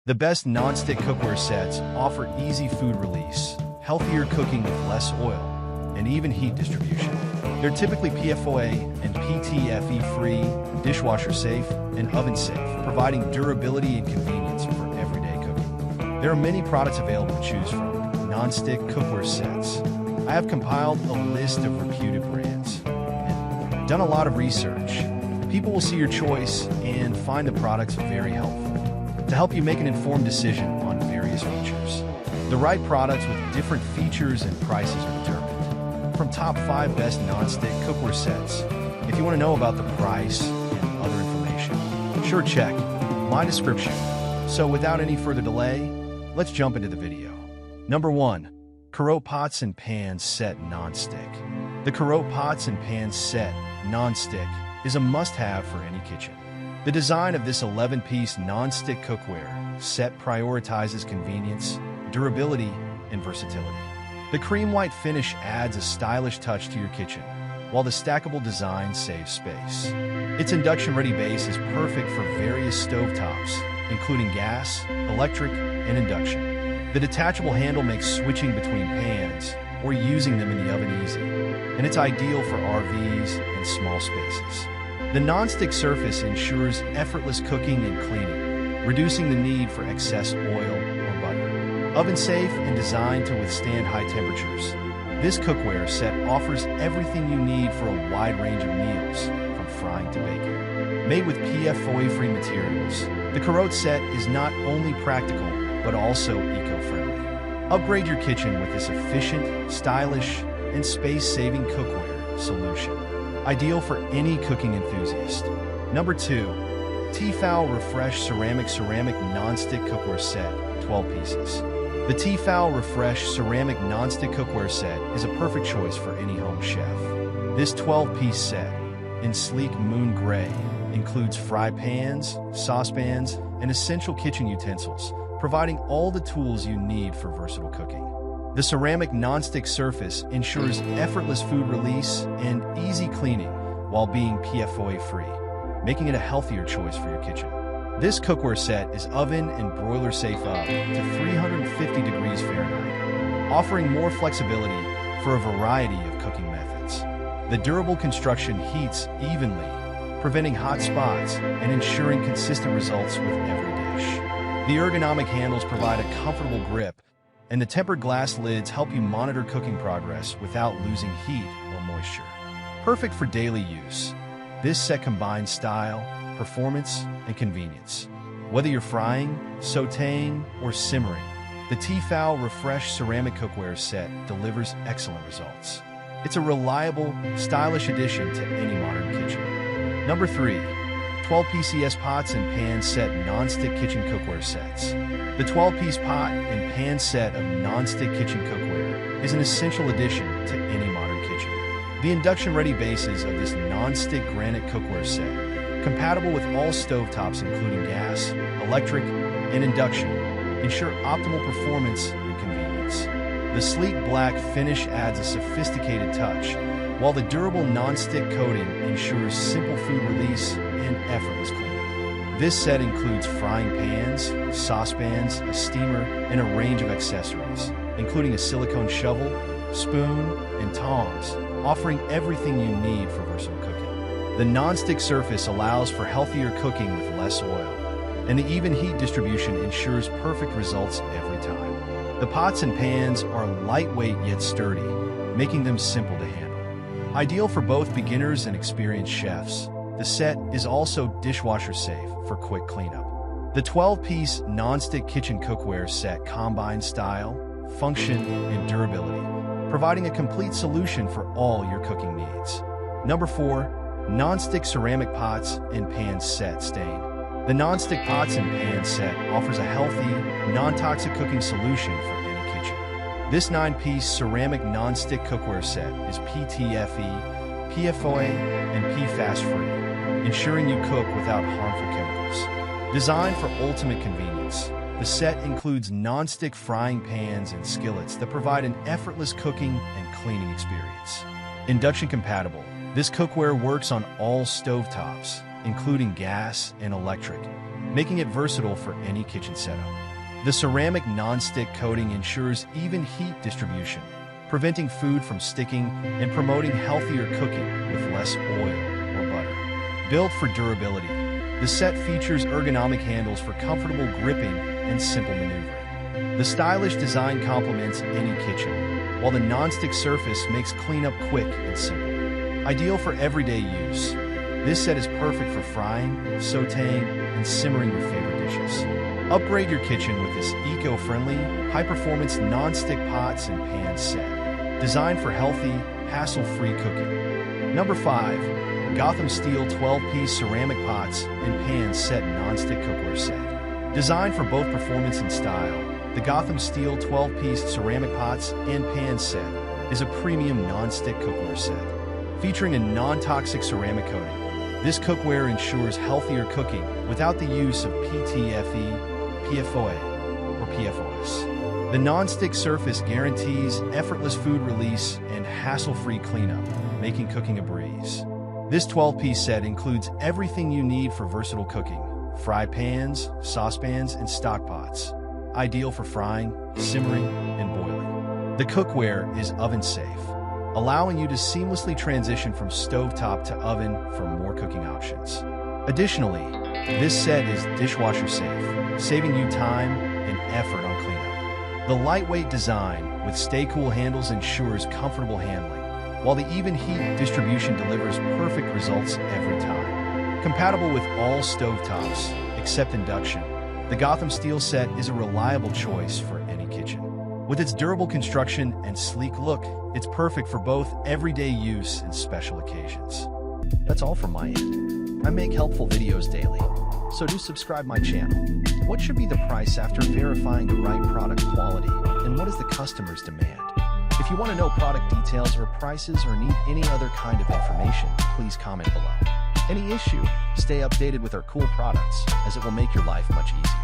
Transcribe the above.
The best non-stick cookware sets offer easy food release, healthier cooking with less oil, and even heat distribution. They're typically PFOA and PTFE-free, dishwasher-safe, and oven-safe, providing durability and convenience for everyday cooking. There are many products available to choose from. Non-stick cookware sets. I have compiled a list of reputed brands and done a lot of research. People will see your choice and find the products very helpful to help you make an informed decision on various features. The right products with different features and prices are determined from top 5 best non-stick cookware sets. If you want to know about the price and other information, sure check my description. So without any further delay, let's jump into the video. Number 1. Cookware Pots and Pans Set Non-Stick. The Cookware Pots and Pans Set Non-Stick is a must-have for any kitchen. The design of this 11-piece non-stick cookware set prioritizes convenience, durability, and versatility. The cream white finish adds a stylish touch to your kitchen, while the stackable design saves space. Its induction-ready base is perfect for various stovetops, including gas, electric, and induction. The detachable handle makes switching between pans or using them in the oven easy, and it's ideal for RVs and small spaces. The non-stick surface ensures effortless cooking and cleaning, reducing the need for excess oil or butter. Oven-safe and designed to withstand high temperatures, this cookware set offers everything you need for a wide range of meals, from frying to baking. Made with PFOA-free materials, the Cookware set is not only practical, but also eco-friendly. Upgrade your kitchen with this efficient, stylish, and space-saving cookware solution. Ideal for any cooking enthusiast. Number 2. Tefal Refresh Ceramic Non-Stick Cookware Set, 12 pieces. The Tefal Refresh Ceramic Non-Stick Cookware Set is a perfect choice for any home chef. This 12-piece set, in sleek moon gray, includes fry pans, saucepans, and essential kitchen utensils, providing all the tools you need for versatile cooking. The ceramic non-stick surface ensures effortless food release and easy cleaning while being PFOA-free, making it a healthier choice for your kitchen. This cookware set is oven and broiler safe up to 350 degrees Fahrenheit, offering more flexibility for a variety of cooking methods. The durable construction heats evenly, preventing hot spots and ensuring consistent results with every dish. The ergonomic handles provide a comfortable grip, and the tempered glass lids help you monitor cooking progress without losing heat or moisture. Perfect for daily use, this set combines style, performance, and convenience. Whether you're frying, sautéing, or simmering, the Tefal Refresh Ceramic Cookware set delivers excellent results. It's a reliable, stylish addition to any modern kitchen. Number 3. 12 PCS Pots and Pan Set Non-Stick Kitchen Cookware Sets. The 12-piece pot and pan set of non-stick kitchen cookware is an essential addition to any modern kitchen. The induction-ready bases of this non-stick granite cookware set, compatible with all stovetops including gas, electric, and induction, ensure optimal performance and convenience. The sleek black finish adds a sophisticated touch, while the durable non-stick coating ensures simple food release and effortless cleaning. This set includes frying pans, saucepans, a steamer, and a range of accessories, including a silicone shovel, spoon, and tongs, offering everything you need for versatile cooking. The non-stick surface allows for healthier cooking with less oil, and the even heat distribution ensures perfect results every time. The pots and pans are lightweight yet sturdy, making them simple to handle. Ideal for both beginners and experienced chefs, the set is also dishwasher-safe for quick cleanup. The 12-piece non-stick kitchen cookware set combines style, function, and durability, providing a complete solution for all your cooking needs. Number 4. Non-stick ceramic pots and pans set stain. The non-stick pots and pans set offers a healthy, non-toxic cooking solution for any kitchen. This 9-piece ceramic non-stick cookware set is PTFE, PFOA, and PFAS-free, ensuring you cook without harmful chemicals. Designed for ultimate convenience, the set includes non-stick frying pans and skillets that provide an effortless cooking and cleaning experience. Induction compatible, this cookware works on all stovetops, including gas and electric, making it versatile for any kitchen setup. The ceramic non-stick coating ensures even heat distribution, preventing food from sticking and promoting healthier cooking with less oil or butter. Built for durability, the set features ergonomic handles for comfortable gripping and simple maneuvering. The stylish design complements any kitchen, while the non-stick surface makes cleanup quick and simple. Ideal for everyday use, this set is perfect for frying, sautéing, and simmering your favorite dishes. Upgrade your kitchen with this eco-friendly, high-performance non-stick pots and pans set, designed for healthy, hassle-free cooking. Number 5. Gotham Steel 12-piece ceramic pots and pans set non-stick cookware set. Designed for both performance and style, the Gotham Steel 12-piece ceramic pots and pans set is a premium non-stick cookware set. Featuring a non-toxic ceramic coating, this cookware ensures healthier cooking without the use of PFE, PFOA, or PFOS. The non-stick surface guarantees effortless food release and hassle-free cleanup, making cooking a breeze. This 12-piece set includes everything you need for versatile cooking: fry pans, saucepans, and stockpots, ideal for frying, simmering, and boiling. The cookware is oven-safe, allowing you to seamlessly transition from stovetop to oven for more cooking options. Additionally, this set is dishwasher-safe, saving you time and effort on cleanup. The lightweight design with stay-cool handles ensures comfortable handling, while the even heat distribution delivers perfect results every time. Compatible with all stovetops except induction, the Gotham Steel set is a reliable choice for any kitchen. With its durable construction and sleek look, it's perfect for both everyday use and special occasions. That's all from my end. I make helpful videos daily, so do subscribe my channel. What should be the price after verifying the right product quality, and what is the customer's demand? If you want to know product details or prices or need any other kind of information, please comment below. Any issue, stay updated with our cool products, as it will make your life much easier.